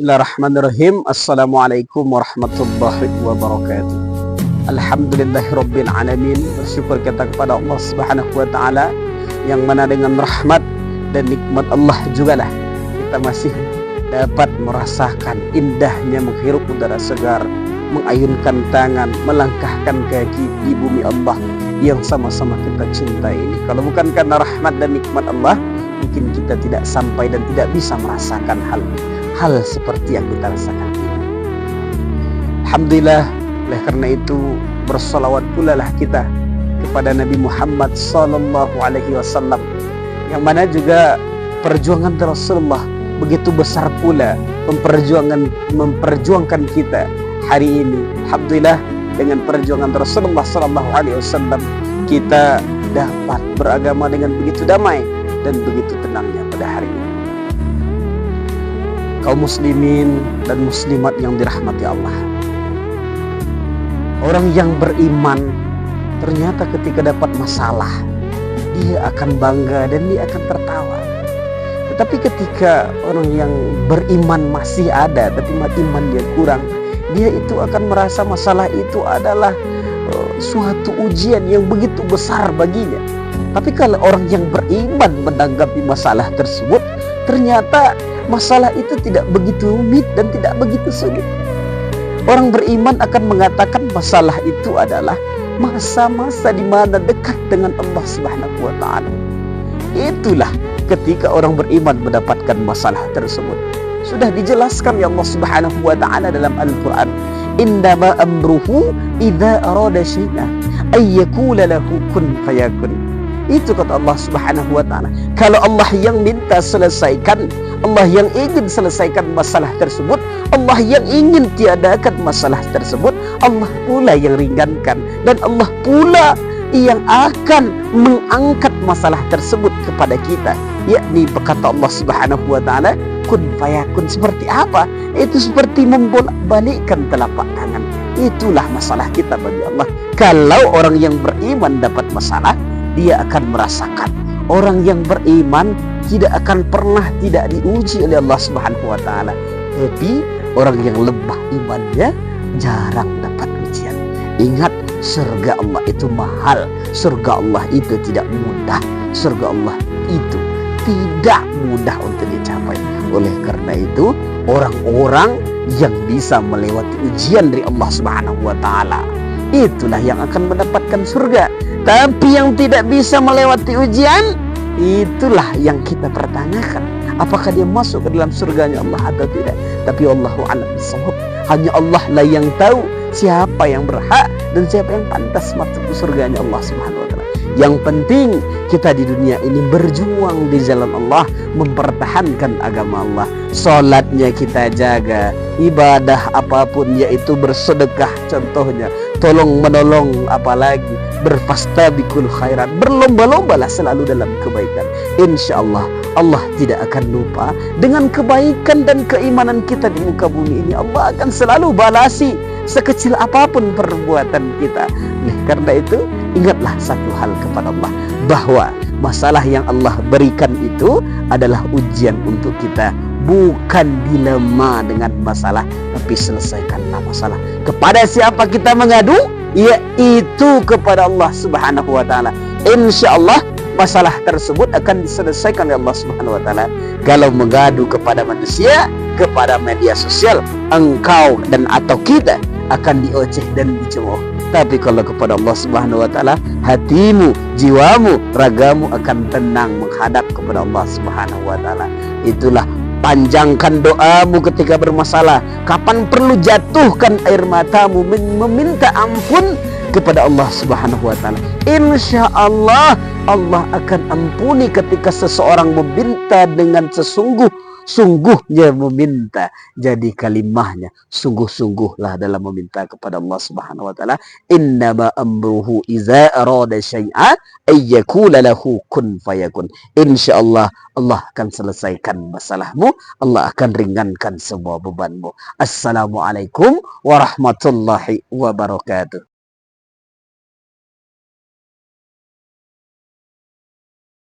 Bismillahirrahmanirrahim. Assalamualaikum warahmatullahi wabarakatuh. Alhamdulillahirabbil alamin. Bersyukur kita kepada Allah Subhanahu wa taala yang mana dengan rahmat dan nikmat Allah jugalah kita masih dapat merasakan indahnya menghirup udara segar, mengayunkan tangan, melangkahkan kaki di bumi Allah yang sama-sama kita cintai ini. Kalau bukan karena rahmat dan nikmat Allah, mungkin kita tidak sampai dan tidak bisa merasakan hal seperti yang kita rasakan ini. Alhamdulillah, oleh karena itu bersolawat pula lah kita kepada Nabi Muhammad sallallahu alaihi wasallam, yang mana juga perjuangan Rasulullah begitu besar pula memperjuangkan kita hari ini. Alhamdulillah, dengan perjuangan Rasulullah sallallahu alaihi wasallam kita dapat beragama dengan begitu damai dan begitu tenangnya pada hari ini. Kaum muslimin dan muslimat yang dirahmati Allah, orang yang beriman ternyata ketika dapat masalah dia akan bangga dan dia akan tertawa. Tetapi ketika orang yang beriman masih ada tapi iman dia kurang, dia itu akan merasa masalah itu adalah suatu ujian yang begitu besar baginya. Tapi kalau orang yang beriman menanggapi masalah tersebut, ternyata masalah itu tidak begitu rumit dan tidak begitu sulit. Orang beriman akan mengatakan masalah itu adalah masa-masa di mana dekat dengan Allah Subhanahu wa taala. Itulah ketika orang beriman mendapatkan masalah tersebut. Sudah dijelaskan ya Allah Subhanahu wa taala dalam Al-Qur'an, "Innama amruhu idza arada syai'an ay yaqula lahu kun fayakun." Itu kata Allah Subhanahu wa taala. Kalau Allah yang minta selesaikan, Allah yang ingin selesaikan masalah tersebut, Allah yang ingin tiadakan masalah tersebut, Allah pula yang ringankan, dan Allah pula yang akan mengangkat masalah tersebut kepada kita. Yakni berkata Allah Subhanahu wa taala, kun fayakun. Seperti apa? Itu seperti membolak-balikkan telapak tangan. Itulah masalah kita bagi Allah. Kalau orang yang beriman dapat masalah, dia akan merasakan. Orang yang beriman tidak akan pernah tidak diuji oleh Allah Subhanahu wa taala. Tapi orang yang lemah imannya jarang dapat ujian. Ingat, surga Allah itu mahal. Surga Allah itu tidak mudah. Surga Allah itu tidak mudah untuk dicapai. Oleh karena itu, orang-orang yang bisa melewati ujian dari Allah Subhanahu wa taala, itulah yang akan mendapatkan surga. Tapi yang tidak bisa melewati ujian, itulah yang kita pertanyakan, apakah dia masuk ke dalam surganya Allah atau tidak. Tapi Allahu a'lam bishawab. Hanya Allah lah yang tahu siapa yang berhak dan siapa yang pantas masuk ke surganya Allah Subhanahu wa taala. Yang penting kita di dunia ini berjuang di jalan Allah, mempertahankan agama Allah. Salatnya kita jaga, ibadah apapun yaitu bersedekah contohnya, tolong menolong, apalagi berfastabikul khairat, berlomba-lombalah selalu dalam kebaikan. Insyaallah Allah tidak akan lupa dengan kebaikan dan keimanan kita di muka bumi ini. Allah akan selalu balasi sekecil apapun perbuatan kita. Oleh karena itu, ingatlah satu hal kepada Allah, bahwa masalah yang Allah berikan itu adalah ujian untuk kita. Bukan dilema dengan masalah, tapi selesaikanlah masalah. Kepada siapa kita mengadu? Yaitu kepada Allah Subhanahu wa taala. Insyaallah masalah tersebut akan diselesaikan oleh Allah Subhanahu wa taala. Kalau mengadu kepada manusia, kepada media sosial, engkau dan atau kita akan dioceh dan dicemooh. Tapi kalau kepada Allah Subhanahu wa taala, hatimu, jiwamu, ragamu akan tenang menghadap kepada Allah Subhanahu wa taala. Itulah, panjangkan doamu ketika bermasalah. Kapan perlu jatuhkan air matamu meminta ampun kepada Allah Subhanahu wa taala. Insyaallah Allah akan ampuni ketika seseorang meminta dengan sungguhnya meminta. Jadi kalimahnya sungguh-sungguhlah dalam meminta kepada Allah Subhanahu wa taala. Innama amruhu iza arada syai'an ay yaqula lahu kun fayakun. Insyaallah Allah akan selesaikan masalahmu, Allah akan ringankan semua bebanmu. Assalamualaikum warahmatullahi wabarakatuh.